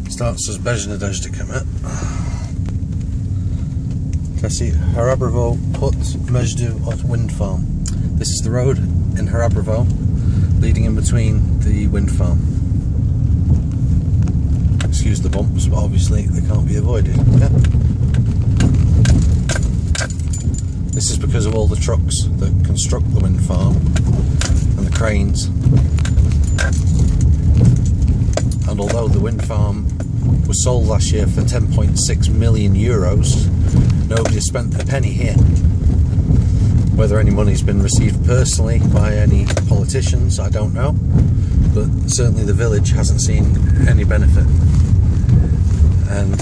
Starts as bežné deždykeme. Kasi Hrabrovo put mezdu od wind farm. This is the road in Hrabrovo leading in between the wind farm. Excuse the bumps, but obviously they can't be avoided. Yeah. This is because of all the trucks that construct the wind farm and the cranes. And although the wind farm was sold last year for 10.6 million euros, nobody has spent a penny here. Whether any money's been received personally by any politicians, I don't know, but certainly the village hasn't seen any benefit. And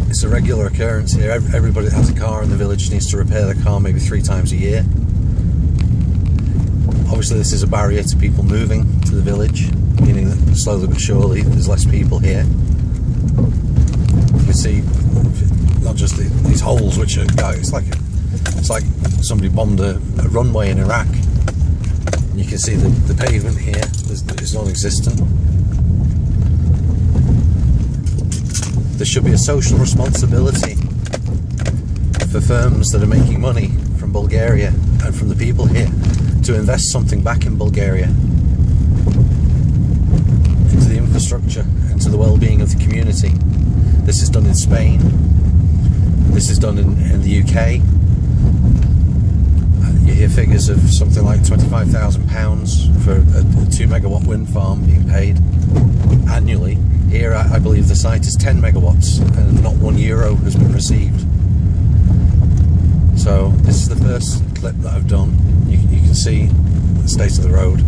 it's a regular occurrence here. Everybody that has a car in the village needs to repair their car maybe 3 times a year. Obviously this is a barrier to people moving to the village, meaning that slowly but surely there's less people here. You can see not just these holes, which are, it's like somebody bombed a runway in Iraq. And you can see the pavement here is non-existent. There should be a social responsibility for firms that are making money from Bulgaria and from the people here to invest something back in Bulgaria, into the infrastructure, into the well-being of the community. This is done in Spain, this is done in the UK. You hear figures of something like £25,000 for a 2 megawatt wind farm being paid annually. Here I believe the site is 10 megawatts and not €1 has been received. So this is the first clip that I've done. You can see the state of the road.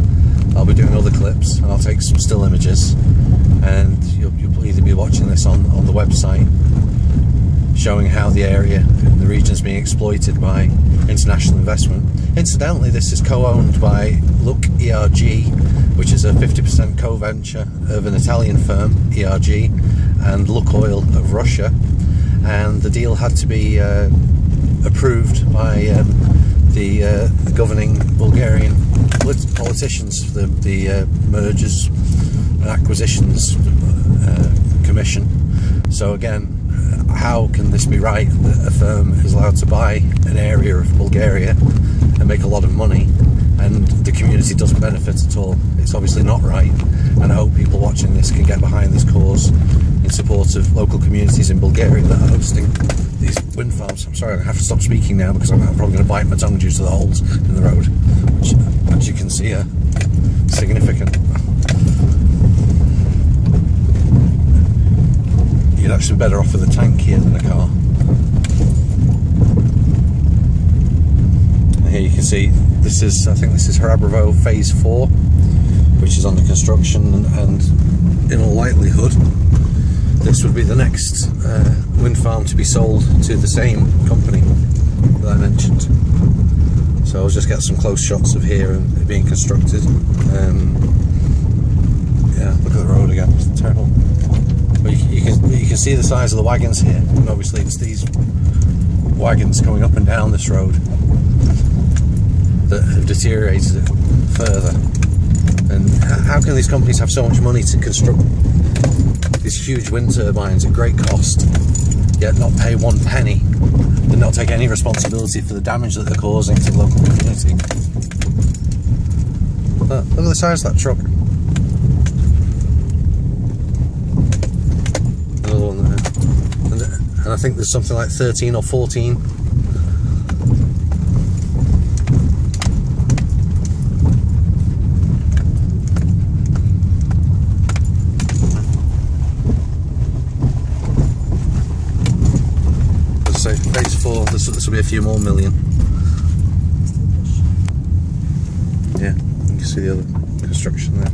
I'll be doing other clips and I'll take some still images, and you'll either be watching this on the website showing how the area and the region is being exploited by international investment. Incidentally, this is co-owned by LUKERG, which is a 50% co-venture of an Italian firm, ERG, and Lukoil of Russia, and the deal had to be approved by the governing Bulgarian politicians, the Mergers and Acquisitions Commission. So again, how can this be right that a firm is allowed to buy an area of Bulgaria and make a lot of money and the community doesn't benefit at all? It's obviously not right, and I hope people watching this can get behind this cause in support of local communities in Bulgaria that are hosting these wind farms. I'm sorry, I have to stop speaking now because I'm probably going to bite my tongue due to the holes in the road, which, as you can see, are significant. You'd actually be better off with a tank here than a car. And here you can see this is, I think this is Hrabrovo phase 4, which is under construction, and in all likelihood this would be the next wind farm to be sold to the same company that I mentioned. So I'll just get some close shots of here and it being constructed. Yeah, look at the road again, it's terrible. But you can see the size of the wagons here, and obviously it's these wagons coming up and down this road that have deteriorated it further. And how can these companies have so much money to construct these huge wind turbines at great cost, yet not pay 1 penny and not take any responsibility for the damage that they're causing to the local community? Look at the size of that truck. Another one there. And I think there's something like 13 or 14. So phase 4, this will be a few more million. Yeah, you can see the other construction there.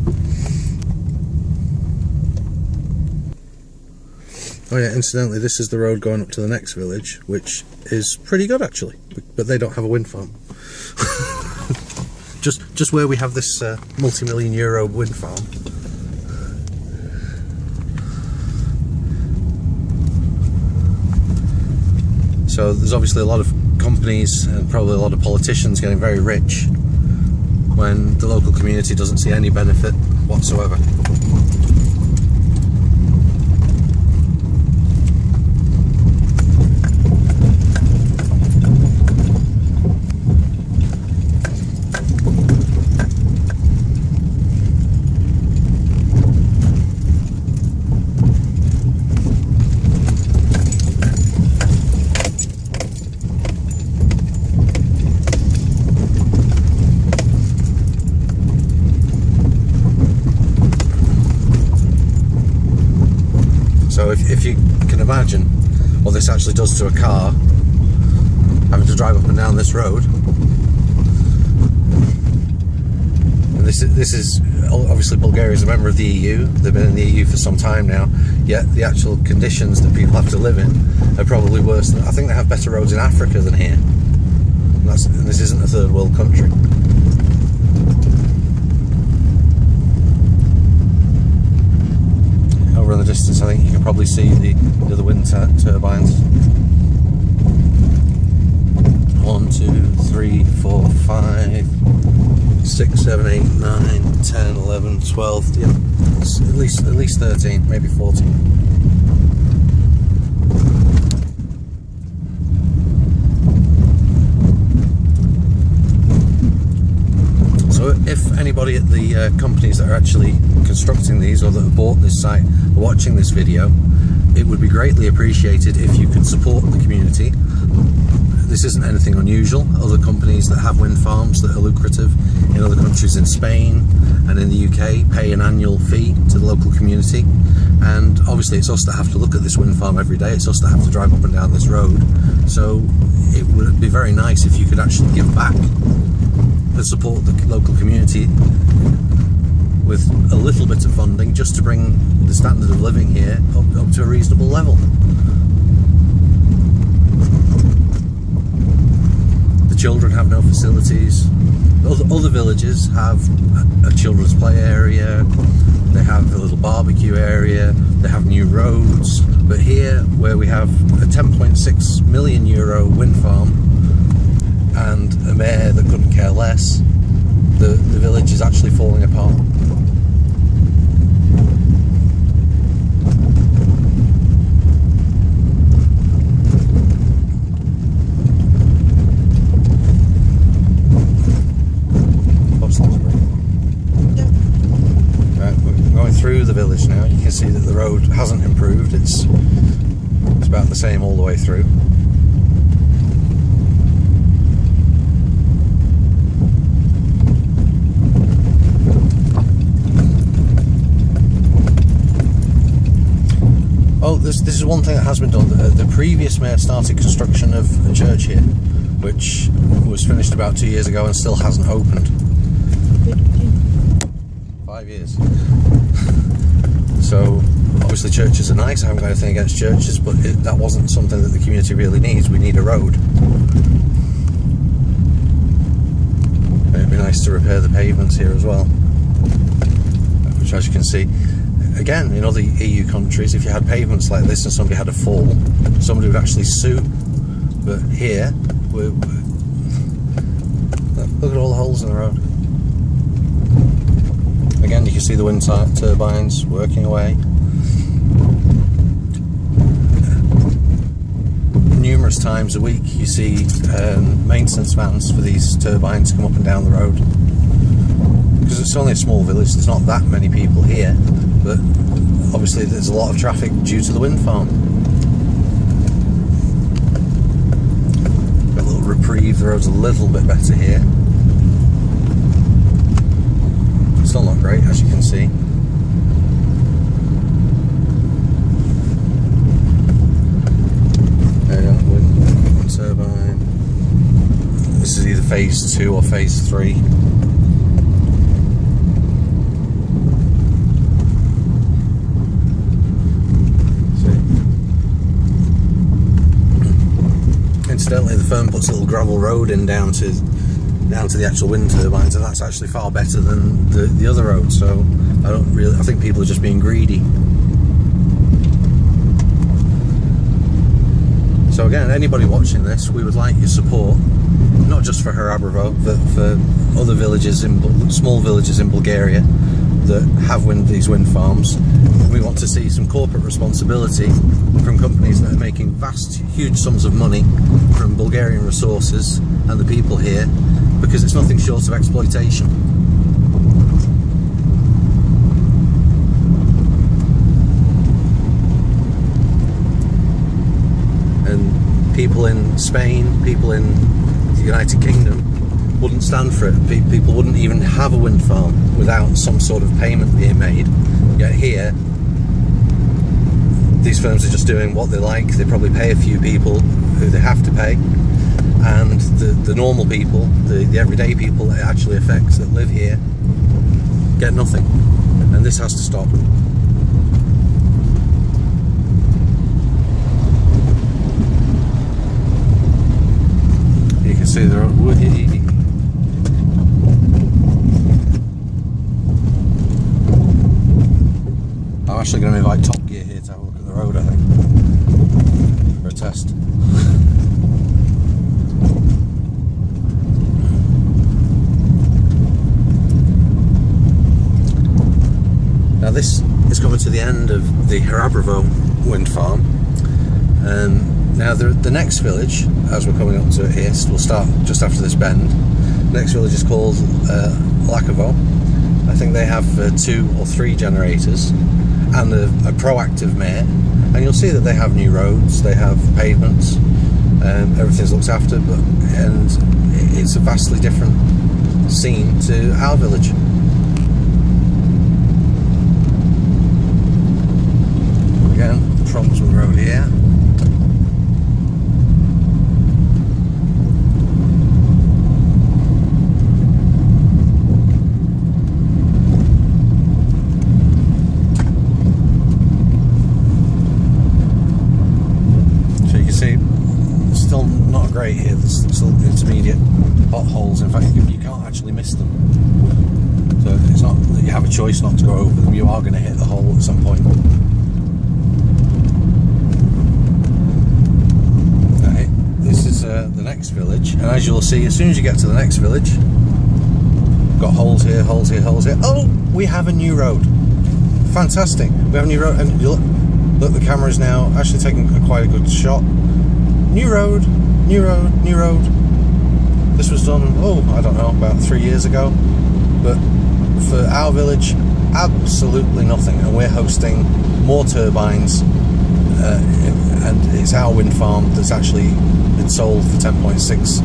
Oh yeah, incidentally, this is the road going up to the next village, which is pretty good actually, but they don't have a wind farm. just where we have this multi-million euro wind farm. So there's obviously a lot of companies and probably a lot of politicians getting very rich when the local community doesn't see any benefit whatsoever. So if you can imagine what this actually does to a car, having to drive up and down this road. And this is obviously, Bulgaria is a member of the EU. They've been in the EU for some time now, yet the actual conditions that people have to live in are probably worse than, I think they have better roads in Africa than here. And this isn't a third world country. Over in the distance, I think you can probably see the other wind turbines. 1, 2, 3, 4, 5, 6, 7, 8, 9, 10, 11, 12, yeah, at least 13, maybe 14. So if anybody at the companies that are actually constructing these or that have bought this site are watching this video, it would be greatly appreciated if you could support the community. This isn't anything unusual. Other companies that have wind farms that are lucrative in other countries, in Spain and in the UK, pay an annual fee to the local community. And obviously it's us that have to look at this wind farm every day. It's us that have to drive up and down this road. So it would be very nice if you could actually give back and support the local community with a little bit of funding, just to bring the standard of living here up to a reasonable level. Children have no facilities. Other villages have a children's play area, they have a little barbecue area, they have new roads, but here, where we have a 10.6 million euro wind farm and a mayor that couldn't care less, the village is actually falling apart. Through the village now, you can see that the road hasn't improved. It's about the same all the way through. Oh, this is one thing that has been done. The previous mayor started construction of a church here, which was finished about 2 years ago and still hasn't opened. 5 years. So obviously churches are nice, I haven't got anything against churches, but that wasn't something that the community really needs. We need a road. And it'd be nice to repair the pavements here as well, which, as you can see, again, in other EU countries, if you had pavements like this and somebody had a fall, somebody would actually sue. But here, look at all the holes in the road. Again, you can see the wind turbines working away. Numerous times a week you see maintenance vans for these turbines come up and down the road. Because it's only a small village, there's not that many people here, but obviously there's a lot of traffic due to the wind farm. A little reprieve, the road's a little bit better here. Still not great, as you can see. Wind turbine. This is either phase 2 or phase 3. Incidentally, the firm puts a little gravel road in down to the actual wind turbines, and that's actually far better than the other road. So I think people are just being greedy. So again, anybody watching this, we would like your support, not just for Hrabrovo, but for other villages, small villages in Bulgaria that have these wind farms. We want to see some corporate responsibility from companies that are making huge sums of money from Bulgarian resources and the people here, because it's nothing short of exploitation. And people in Spain, people in the United Kingdom wouldn't stand for it. People wouldn't even have a wind farm without some sort of payment being made. Yet here, these firms are just doing what they like. They probably pay a few people who they have to pay, and the normal people, the everyday people it actually affects that live here, get nothing. And this has to stop. You can see the road. I'm actually going to invite Top Gear here to have a look at the road, I think, for a test. Now this is coming to the end of the Hrabrovo wind farm. Now the next village, as we're coming up to it here, we'll start just after this bend. The next village is called Lukerivo. I think they have 2 or 3 generators and a proactive mayor, and you'll see that they have new roads, they have pavements, everything's looked after, and it's a vastly different scene to our village. Again, Tromsø Road here. Still not great here. There's still intermediate potholes. In fact, you can't actually miss them. So it's not that you have a choice not to go over them. You are going to hit the hole at some point. Okay, this is the next village, and as you'll see, as soon as you get to the next village, got holes here, holes here, holes here. Oh, we have a new road. Fantastic. We have a new road, and you look, the camera is now actually taking quite a good shot. New road, new road, new road. This was done, I don't know, about 3 years ago. But for our village, absolutely nothing. And we're hosting more turbines. And it's our wind farm that's actually been sold for 10.6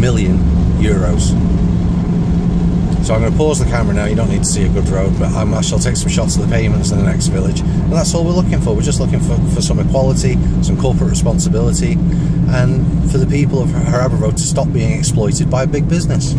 million euros. So I'm going to pause the camera now. You don't need to see a good road, but I shall take some shots of the pavements in the next village. And that's all we're looking for. We're just looking for some equality, some corporate responsibility, and for the people of Hrabrovo to stop being exploited by big business.